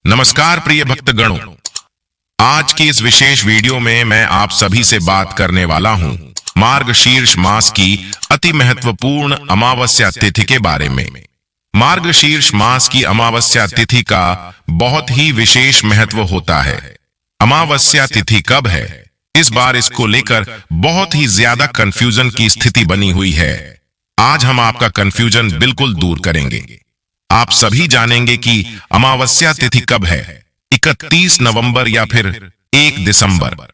नमस्कार प्रिय भक्तगणों, आज की इस विशेष वीडियो में मैं आप सभी से बात करने वाला हूं मार्गशीर्ष मास की अति महत्वपूर्ण अमावस्या तिथि के बारे में। मार्गशीर्ष मास की अमावस्या तिथि का बहुत ही विशेष महत्व होता है। अमावस्या तिथि कब है, इस बार इसको लेकर बहुत ही ज्यादा कंफ्यूजन की स्थिति बनी हुई है। आज हम आपका कंफ्यूजन बिल्कुल दूर करेंगे। आप सभी जानेंगे कि अमावस्या तिथि कब है, 31 नवंबर या फिर 1 दिसंबर।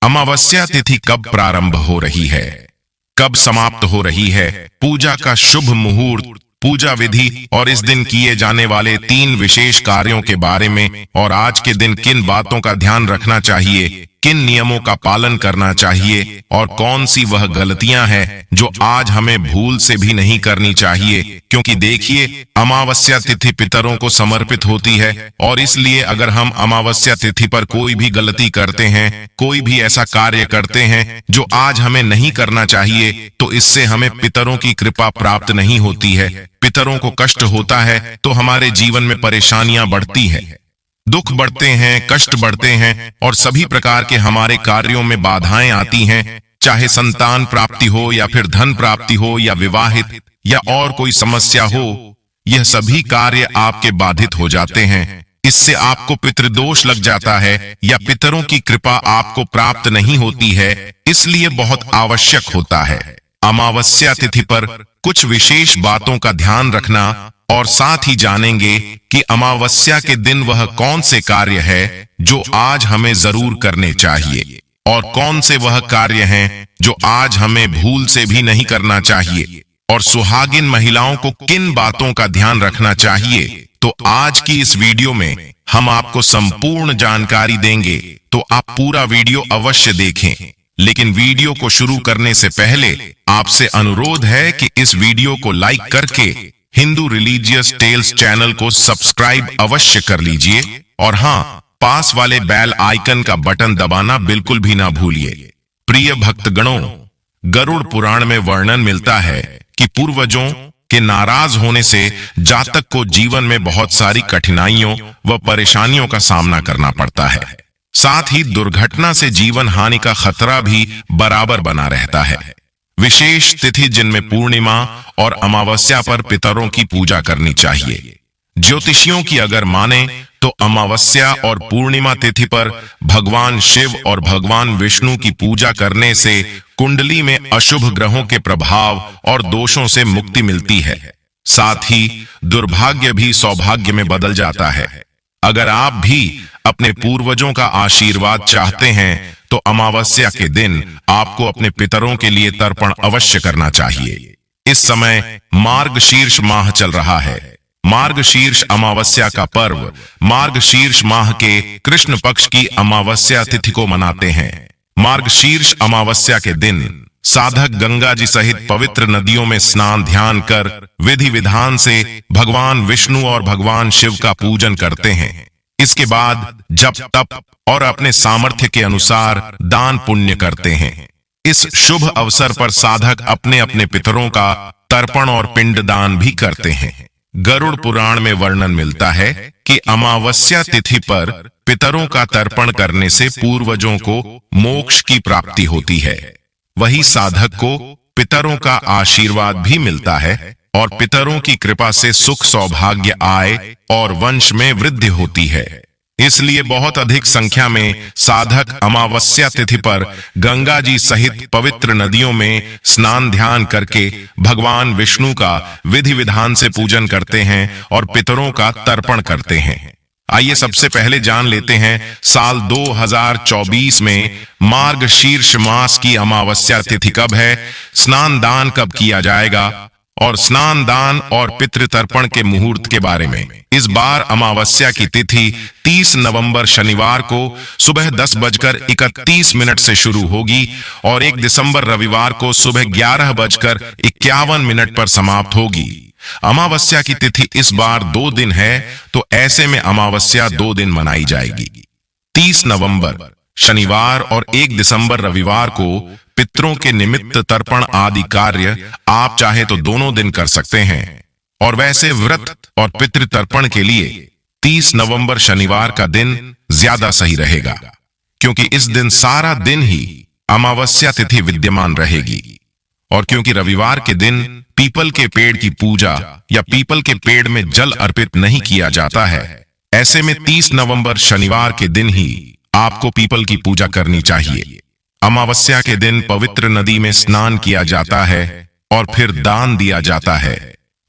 अमावस्या तिथि कब प्रारंभ हो रही है, कब समाप्त हो रही है, पूजा का शुभ मुहूर्त, पूजा विधि और इस दिन किए जाने वाले 3 विशेष कार्यों के बारे में, और आज के दिन किन बातों का ध्यान रखना चाहिए, किन नियमों का पालन करना चाहिए और कौन सी वह गलतियां हैं जो आज हमें भूल से भी नहीं करनी चाहिए। क्योंकि देखिए, अमावस्या तिथि पितरों को समर्पित होती है और इसलिए अगर हम अमावस्या तिथि पर कोई भी गलती करते हैं, कोई भी ऐसा कार्य करते हैं जो आज हमें नहीं करना चाहिए, तो इससे हमें पितरों की कृपा प्राप्त नहीं होती है। पितरों को कष्ट होता है तो हमारे जीवन में परेशानियां बढ़ती है, दुख बढ़ते हैं, कष्ट बढ़ते हैं और सभी प्रकार के हमारे कार्यों में बाधाएं आती हैं। चाहे संतान प्राप्ति हो या फिर धन प्राप्ति हो या विवाहित या और कोई समस्या हो, यह सभी कार्य आपके बाधित हो जाते हैं। इससे आपको पितृदोष लग जाता है या पितरों की कृपा आपको प्राप्त नहीं होती है। इसलिए बहुत आवश्यक होता है अमावस्या तिथि पर कुछ विशेष बातों का ध्यान रखना, और साथ ही जानेंगे कि अमावस्या के दिन वह कौन से कार्य है जो आज हमें जरूर करने चाहिए और कौन से वह कार्य हैं जो आज हमें भूल से भी नहीं करना चाहिए, और सुहागिन महिलाओं को किन बातों का ध्यान रखना चाहिए। तो आज की इस वीडियो में हम आपको संपूर्ण जानकारी देंगे, तो आप पूरा वीडियो अवश्य देखें। लेकिन वीडियो को शुरू करने से पहले आपसे अनुरोध है कि इस वीडियो को लाइक करके हिंदू रिलीजियस टेल्स चैनल को सब्सक्राइब अवश्य कर लीजिए, और हाँ, पास वाले बेल आइकन का बटन दबाना बिल्कुल भी ना भूलिए। प्रिय भक्तगणों, गरुड़ पुराण में वर्णन मिलता है कि पूर्वजों के नाराज होने से जातक को जीवन में बहुत सारी कठिनाइयों व परेशानियों का सामना करना पड़ता है। साथ ही दुर्घटना से जीवन हानि का खतरा भी बराबर बना रहता है। विशेष तिथि जिनमें पूर्णिमा और अमावस्या पर पितरों की पूजा करनी चाहिए। ज्योतिषियों की अगर माने तो अमावस्या और पूर्णिमा तिथि पर भगवान शिव और भगवान विष्णु की पूजा करने से कुंडली में अशुभ ग्रहों के प्रभाव और दोषों से मुक्ति मिलती है। साथ ही दुर्भाग्य भी सौभाग्य में बदल जाता है। अगर आप भी अपने पूर्वजों का आशीर्वाद चाहते हैं तो अमावस्या के दिन आपको अपने पितरों के लिए तर्पण अवश्य करना चाहिए। इस समय मार्गशीर्ष माह चल रहा है। मार्गशीर्ष अमावस्या का पर्व मार्गशीर्ष माह के कृष्ण पक्ष की अमावस्या तिथि को मनाते हैं। मार्गशीर्ष अमावस्या के दिन साधक गंगा जी सहित पवित्र नदियों में स्नान ध्यान कर विधि विधान से भगवान विष्णु और भगवान शिव का पूजन करते हैं। इसके बाद जप तप और अपने सामर्थ्य के अनुसार दान पुण्य करते हैं। इस शुभ अवसर पर साधक अपने अपने पितरों का तर्पण और पिंडदान भी करते हैं। गरुड़ पुराण में वर्णन मिलता है कि अमावस्या तिथि पर पितरों का तर्पण करने से पूर्वजों को मोक्ष की प्राप्ति होती है। वही साधक को पितरों का आशीर्वाद भी मिलता है और पितरों की कृपा से सुख सौभाग्य आय और वंश में वृद्धि होती है। इसलिए बहुत अधिक संख्या में साधक अमावस्या तिथि पर गंगा जी सहित पवित्र नदियों में स्नान ध्यान करके भगवान विष्णु का विधि विधान से पूजन करते हैं और पितरों का तर्पण करते हैं। आइए सबसे पहले जान लेते हैं साल 2024 में मार्गशीर्ष मास की अमावस्या तिथि कब है, स्नान दान कब किया जाएगा और स्नान दान और पितृतर्पण के मुहूर्त के बारे में। इस बार अमावस्या की तिथि 30 नवंबर शनिवार को सुबह 10:31 से शुरू होगी और 1 दिसंबर रविवार को सुबह 11:51 पर समाप्त होगी। अमावस्या की तिथि इस बार 2 दिन है, तो ऐसे में अमावस्या 2 दिन मनाई जाएगी। 30 नवंबर शनिवार और 1 दिसंबर रविवार को पितरों के निमित्त तर्पण आदि कार्य आप चाहे तो दोनों दिन कर सकते हैं। और वैसे व्रत और पितृ तर्पण के लिए 30 नवंबर शनिवार का दिन ज्यादा सही रहेगा, क्योंकि इस दिन सारा दिन ही अमावस्या तिथि विद्यमान रहेगी। और क्योंकि रविवार के दिन पीपल के पेड़ की पूजा या पीपल के पेड़ में जल अर्पित नहीं किया जाता है, ऐसे में 30 नवंबर शनिवार के दिन ही आपको पीपल की पूजा करनी चाहिए। अमावस्या के दिन पवित्र नदी में स्नान किया जाता है और फिर दान दिया जाता है।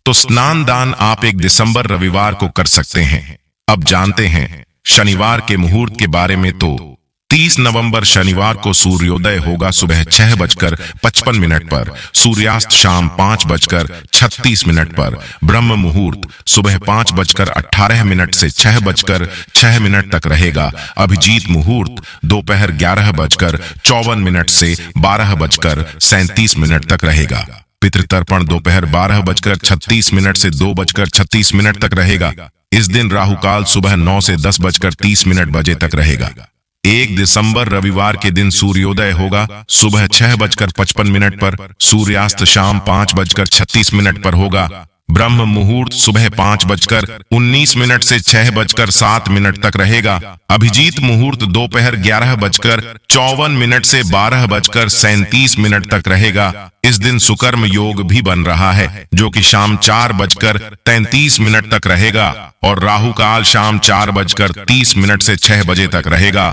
तो स्नान दान आप 1 दिसंबर रविवार को कर सकते हैं। अब जानते हैं शनिवार के मुहूर्त के बारे में। तो 30 नवंबर शनिवार को सूर्योदय होगा सुबह 6:55 पर, सूर्यास्त शाम 5:36 पर, ब्रह्म मुहूर्त सुबह 5:18 से 6:06 तक रहेगा। अभिजीत मुहूर्त दोपहर 11:54 से 12:37 तक रहेगा। पितृतर्पण दोपहर 12:36 से 2:36 तक रहेगा। इस दिन राहुकाल सुबह 9 से 10:30 बजे तक रहेगा। 1 दिसंबर रविवार के दिन सूर्योदय होगा सुबह 6:55 पर, सूर्यास्त शाम 5:36 पर होगा। ब्रह्म मुहूर्त सुबह 5:19 से 6:07 तक रहेगा। अभिजीत मुहूर्त दोपहर 11:54 से 12:37 तक रहेगा। इस दिन सुकर्म योग भी बन रहा है, जो कि शाम 4:33 तक रहेगा, और राहु काल शाम 4:30 से 6 बजे तक रहेगा।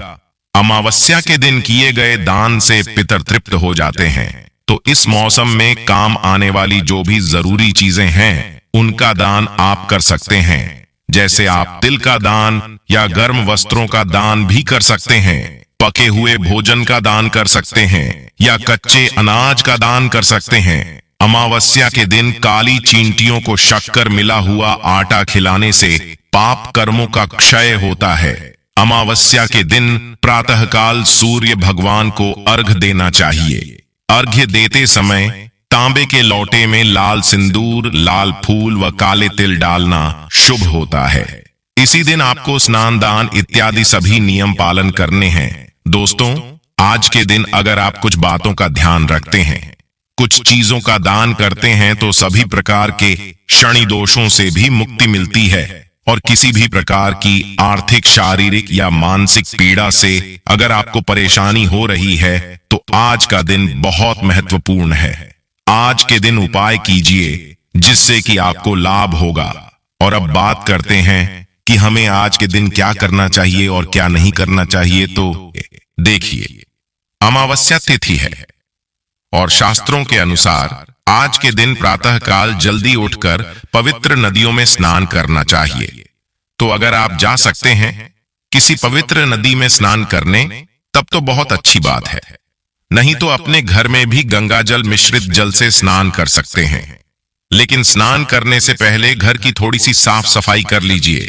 अमावस्या के दिन किए गए दान से पितर तृप्त हो जाते हैं। तो इस मौसम में काम आने वाली जो भी जरूरी चीजें हैं उनका दान आप कर सकते हैं। जैसे आप तिल का दान या गर्म वस्त्रों का दान भी कर सकते हैं, पके हुए भोजन का दान कर सकते हैं, या कच्चे अनाज का दान कर सकते हैं। अमावस्या के दिन काली चींटियों को शक्कर मिला हुआ आटा खिलाने से पाप कर्मों का क्षय होता है। अमावस्या के दिन प्रातःकाल सूर्य भगवान को अर्घ देना चाहिए। अर्घ्य देते समय तांबे के लोटे में लाल सिंदूर, लाल फूल व काले तिल डालना शुभ होता है। इसी दिन आपको स्नान दान इत्यादि सभी नियम पालन करने हैं। दोस्तों, आज के दिन अगर आप कुछ बातों का ध्यान रखते हैं, कुछ चीजों का दान करते हैं, तो सभी प्रकार के शनि दोषों से भी मुक्ति मिलती है। और किसी भी प्रकार की आर्थिक, शारीरिक या मानसिक पीड़ा से अगर आपको परेशानी हो रही है, तो आज का दिन बहुत महत्वपूर्ण है। आज के दिन उपाय कीजिए जिससे कि आपको लाभ होगा। और अब बात करते हैं कि हमें आज के दिन क्या करना चाहिए और क्या नहीं करना चाहिए। तो देखिए, अमावस्या तिथि है और शास्त्रों के अनुसार आज के दिन प्रातःकाल जल्दी उठकर पवित्र नदियों में स्नान करना चाहिए। तो अगर आप जा सकते हैं किसी पवित्र नदी में स्नान करने, तब तो बहुत अच्छी बात है। नहीं तो अपने घर में भी गंगा जल मिश्रित जल से स्नान कर सकते हैं। लेकिन स्नान करने से पहले घर की थोड़ी सी साफ सफाई कर लीजिए।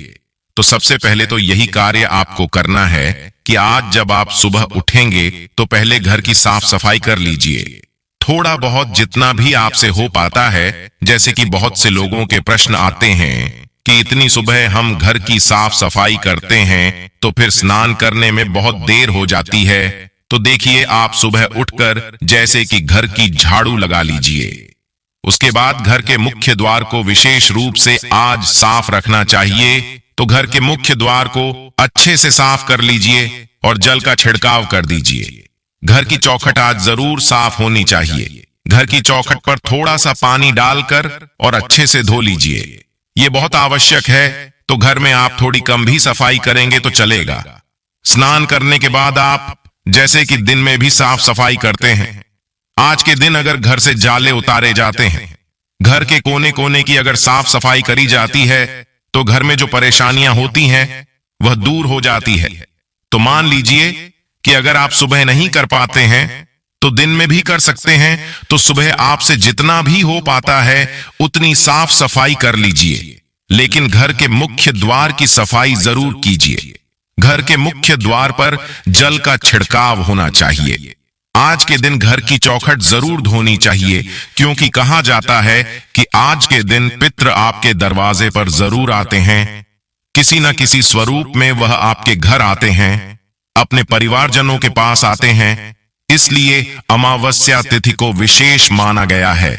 तो सबसे पहले तो यही कार्य आपको करना है कि आज जब आप सुबह उठेंगे तो पहले घर की साफ सफाई कर लीजिए। थोड़ा बहुत जितना भी आपसे हो पाता है। जैसे कि बहुत से लोगों के प्रश्न आते हैं कि इतनी सुबह हम घर की साफ सफाई करते हैं तो फिर स्नान करने में बहुत देर हो जाती है। तो देखिए, आप सुबह उठकर जैसे कि घर की झाड़ू लगा लीजिए। उसके बाद घर के मुख्य द्वार को विशेष रूप से आज साफ रखना चाहिए। तो घर के मुख्य द्वार को अच्छे से साफ कर लीजिए और जल का छिड़काव कर दीजिए। घर की चौखट आज जरूर साफ होनी चाहिए। घर की चौखट पर थोड़ा सा पानी डालकर और अच्छे से धो लीजिए। ये बहुत आवश्यक है। तो घर में आप थोड़ी कम भी सफाई करेंगे तो चलेगा। स्नान करने के बाद आप जैसे कि दिन में भी साफ सफाई करते हैं, आज के दिन अगर घर से जाले उतारे जाते हैं, घर के कोने कोने की अगर साफ सफाई करी जाती है, तो घर में जो परेशानियां होती हैं वह दूर हो जाती है। तो मान लीजिए कि अगर आप सुबह नहीं कर पाते हैं तो दिन में भी कर सकते हैं। तो सुबह आपसे जितना भी हो पाता है उतनी साफ सफाई कर लीजिए। लेकिन घर के मुख्य द्वार की सफाई जरूर कीजिए। घर के मुख्य द्वार पर जल का छिड़काव होना चाहिए। आज के दिन घर की चौखट जरूर धोनी चाहिए, क्योंकि कहा जाता है कि आज के दिन पितृ आपके दरवाजे पर जरूर आते हैं। किसी न किसी स्वरूप में वह आपके घर आते हैं, अपने परिवारजनों के पास आते हैं। इसलिए अमावस्या तिथि को विशेष माना गया है।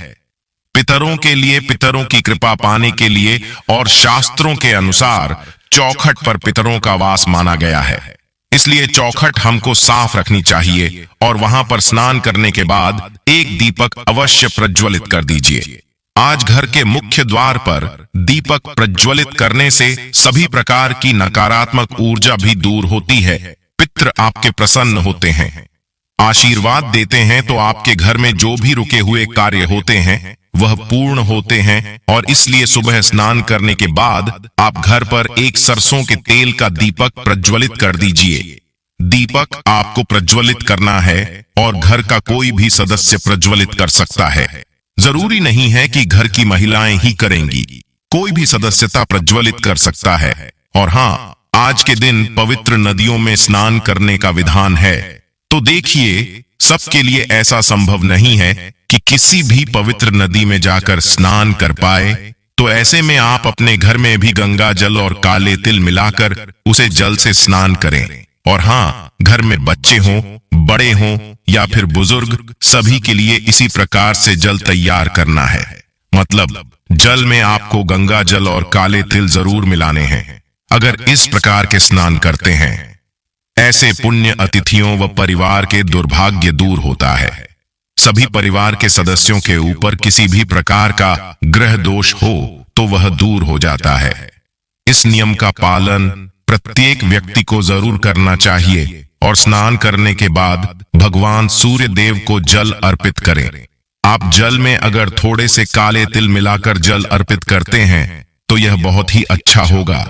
पितरों के लिए, पितरों की कृपा पाने के लिए और शास्त्रों के अनुसार चौखट पर पितरों का वास माना गया है, इसलिए चौखट हमको साफ रखनी चाहिए और वहां पर स्नान करने के बाद एक दीपक अवश्य प्रज्वलित कर दीजिए। आज घर के मुख्य द्वार पर दीपक प्रज्वलित करने से सभी प्रकार की नकारात्मक ऊर्जा भी दूर होती है। पितृ आपके प्रसन्न होते हैं, आशीर्वाद देते हैं, तो आपके घर में जो भी रुके हुए कार्य होते हैं वह पूर्ण होते हैं। और इसलिए सुबह स्नान करने के बाद आप घर पर एक सरसों के तेल का दीपक प्रज्वलित कर दीजिए। दीपक आपको प्रज्वलित करना है और घर का कोई भी सदस्य प्रज्वलित कर सकता है। जरूरी नहीं है कि घर की महिलाएं ही करेंगी, कोई भी सदस्यता प्रज्वलित कर सकता है। और हाँ, आज के दिन पवित्र नदियों में स्नान करने का विधान है। तो देखिए, सबके लिए ऐसा संभव नहीं है कि किसी भी पवित्र नदी में जाकर स्नान कर पाए, तो ऐसे में आप अपने घर में भी गंगा जल और काले तिल मिलाकर उसे जल से स्नान करें। और हाँ, घर में बच्चे हों, बड़े हों या फिर बुजुर्ग, सभी के लिए इसी प्रकार से जल तैयार करना है। मतलब जल में आपको गंगा जल और काले तिल जरूर मिलाने हैं। अगर इस प्रकार के स्नान करते हैं, ऐसे पुण्य अतिथियों व परिवार के दुर्भाग्य दूर होता है। सभी परिवार के सदस्यों के ऊपर किसी भी प्रकार का ग्रह दोष हो तो वह दूर हो जाता है। इस नियम का पालन प्रत्येक व्यक्ति को जरूर करना चाहिए और स्नान करने के बाद भगवान सूर्य देव को जल अर्पित करें। आप जल में अगर थोड़े से काले तिल मिलाकर जल अर्पित करते हैं तो यह बहुत ही अच्छा होगा।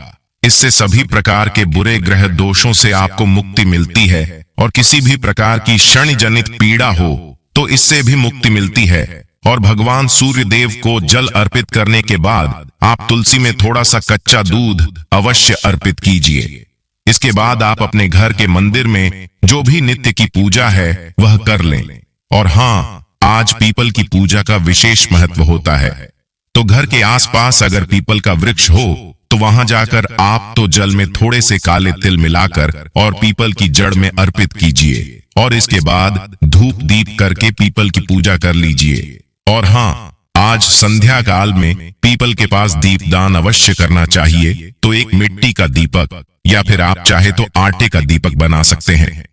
इससे सभी प्रकार के बुरे ग्रह दोषों से आपको मुक्ति मिलती है और किसी भी प्रकार की शनि जनित पीड़ा हो तो इससे भी मुक्ति मिलती है। और भगवान सूर्य देव को जल अर्पित करने के बाद आप तुलसी में थोड़ा सा कच्चा दूध अवश्य अर्पित कीजिए। इसके बाद आप अपने घर के मंदिर में जो भी नित्य की पूजा है वह कर लें। और हाँ, आज पीपल की पूजा का विशेष महत्व होता है, तो घर के आसपास अगर पीपल का वृक्ष हो तो वहां जाकर आप तो जल में थोड़े से काले तिल मिलाकर और पीपल की जड़ में अर्पित कीजिए और इसके बाद धूप दीप करके पीपल की पूजा कर लीजिए। और हाँ, आज संध्या काल में पीपल के पास दीपदान अवश्य करना चाहिए। तो एक मिट्टी का दीपक या फिर आप चाहे तो आटे का दीपक बना सकते हैं।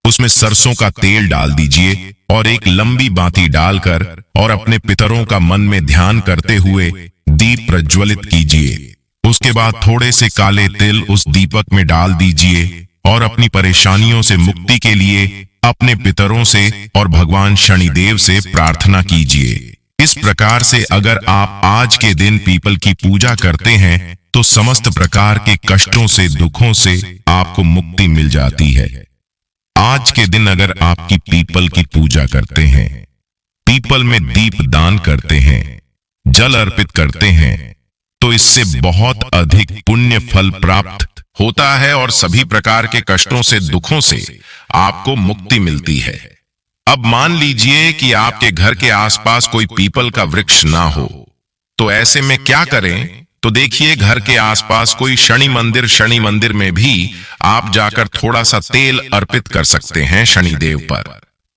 उसमें सरसों का तेल डाल दीजिए और एक लंबी बाती डालकर और अपने पितरों का मन में ध्यान करते हुए दीप प्रज्वलित कीजिए। उसके बाद थोड़े से काले तिल उस दीपक में डाल दीजिए और अपनी परेशानियों से मुक्ति के लिए अपने पितरों से और भगवान शनिदेव से प्रार्थना कीजिए। इस प्रकार से अगर आप आज के दिन पीपल की पूजा करते हैं तो समस्त प्रकार के कष्टों से, दुखों से आपको मुक्ति मिल जाती है। आज के दिन अगर आपकी पीपल की पूजा करते हैं, पीपल में दीप दान करते हैं, जल अर्पित करते हैं, तो इससे बहुत अधिक पुण्य फल प्राप्त होता है और सभी प्रकार के कष्टों से, दुखों से आपको मुक्ति मिलती है। अब मान लीजिए कि आपके घर के आसपास कोई पीपल का वृक्ष ना हो, तो ऐसे में क्या करें? तो देखिए, घर के आसपास कोई शनि मंदिर में भी आप जाकर थोड़ा सा तेल अर्पित कर सकते हैं शनिदेव पर।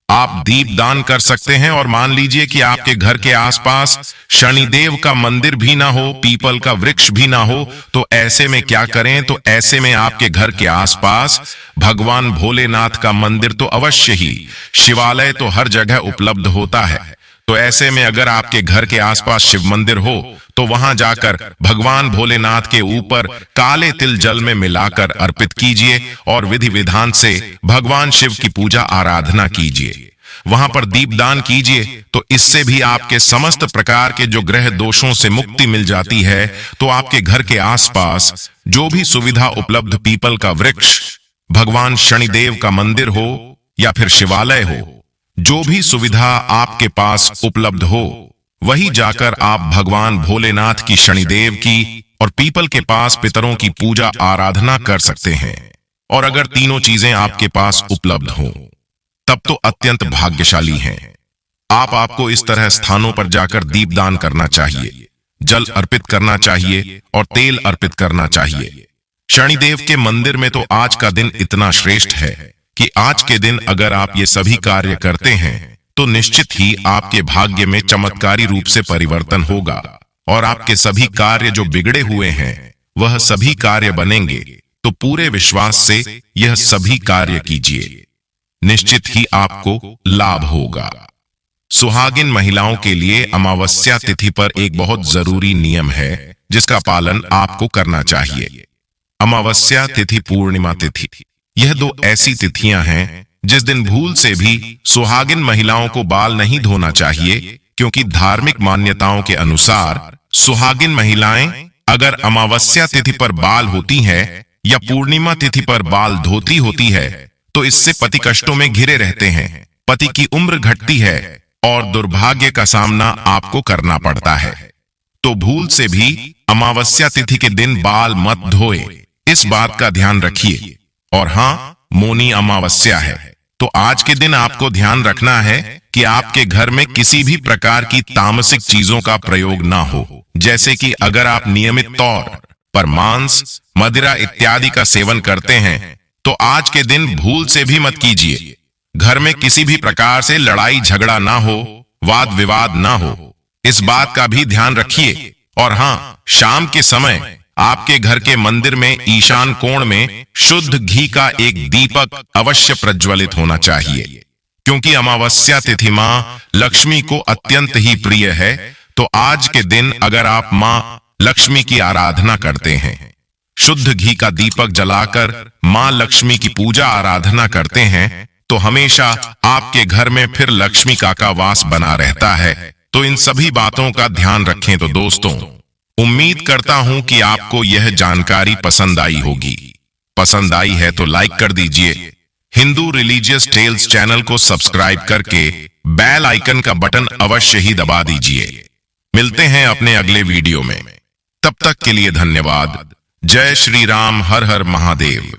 आप दीप दान कर सकते हैं। और मान लीजिए कि आपके घर के आसपास शनिदेव का मंदिर भी ना हो, पीपल का वृक्ष भी ना हो, तो ऐसे में क्या करें? तो ऐसे में आपके घर के आसपास भगवान भोलेनाथ का मंदिर तो अवश्य ही, शिवालय तो हर जगह उपलब्ध होता है। तो ऐसे में अगर आपके घर के आसपास शिव मंदिर हो तो वहां जाकर भगवान भोलेनाथ के ऊपर काले तिल जल में मिलाकर अर्पित कीजिए और विधि विधान से भगवान शिव की पूजा आराधना कीजिए। वहां पर दीपदान कीजिए, तो इससे भी आपके समस्त प्रकार के जो ग्रह दोषों से मुक्ति मिल जाती है। तो आपके घर के आसपास जो भी सुविधा उपलब्ध, पीपल का वृक्ष, भगवान शनिदेव का मंदिर हो या फिर शिवालय हो, जो भी सुविधा आपके पास उपलब्ध हो, वही जाकर आप भगवान भोलेनाथ की, शनिदेव की और पीपल के पास पितरों की पूजा आराधना कर सकते हैं। और अगर तीनों चीजें आपके पास उपलब्ध हो तब तो अत्यंत भाग्यशाली हैं। आपको इस तरह स्थानों पर जाकर दीपदान करना चाहिए, जल अर्पित करना चाहिए और तेल अर्पित करना चाहिए। शनिदेव के मंदिर में तो आज का दिन इतना श्रेष्ठ है कि आज के दिन अगर आप ये सभी कार्य करते हैं तो निश्चित ही आपके भाग्य में चमत्कारी रूप से परिवर्तन होगा और आपके सभी कार्य जो बिगड़े हुए हैं वह सभी कार्य बनेंगे, तो पूरे विश्वास से यह सभी कार्य कीजिए, निश्चित ही आपको लाभ होगा। सुहागिन महिलाओं के लिए अमावस्या तिथि पर एक बहुत जरूरी नियम है जिसका पालन आपको करना चाहिए। अमावस्या तिथि, पूर्णिमा तिथि, यह दो ऐसी तिथियां हैं जिस दिन भूल से भी सुहागिन महिलाओं को बाल नहीं धोना चाहिए, क्योंकि धार्मिक मान्यताओं के अनुसार सुहागिन महिलाएं अगर अमावस्या तिथि पर बाल होती हैं या पूर्णिमा तिथि पर बाल धोती होती है तो इससे पति कष्टों में घिरे रहते हैं, पति की उम्र घटती है और दुर्भाग्य का सामना आपको करना पड़ता है। तो भूल से भी अमावस्या तिथि के दिन बाल मत धोए, इस बात का ध्यान रखिए। और हाँ, मौनी अमावस्या है, तो आज के दिन आपको ध्यान रखना है कि आपके घर में किसी भी प्रकार की तामसिक चीजों का प्रयोग ना हो, जैसे कि अगर आप नियमित तौर पर मांस, मदिरा इत्यादि का सेवन करते हैं तो आज के दिन भूल से भी मत कीजिए। घर में किसी भी प्रकार से लड़ाई झगड़ा ना हो, वाद विवाद ना हो, इस बात का भी ध्यान रखिए। और हाँ, शाम के समय आपके घर के मंदिर में ईशान कोण में शुद्ध घी का एक दीपक अवश्य प्रज्वलित होना चाहिए, क्योंकि अमावस्या तिथि मां लक्ष्मी को अत्यंत ही प्रिय है। तो आज के दिन अगर आप मां लक्ष्मी की आराधना करते हैं, शुद्ध घी का दीपक जलाकर मां लक्ष्मी की पूजा आराधना करते हैं, तो हमेशा आपके घर में फिर लक्ष्मी का वास बना रहता है। तो इन सभी बातों का ध्यान रखें। तो दोस्तों, उम्मीद करता हूं कि आपको यह जानकारी पसंद आई होगी। पसंद आई है तो लाइक कर दीजिए। हिंदू रिलीजियस टेल्स चैनल को सब्सक्राइब करके बेल आइकन का बटन अवश्य ही दबा दीजिए। मिलते हैं अपने अगले वीडियो में, तब तक के लिए धन्यवाद। जय श्री राम, हर हर महादेव।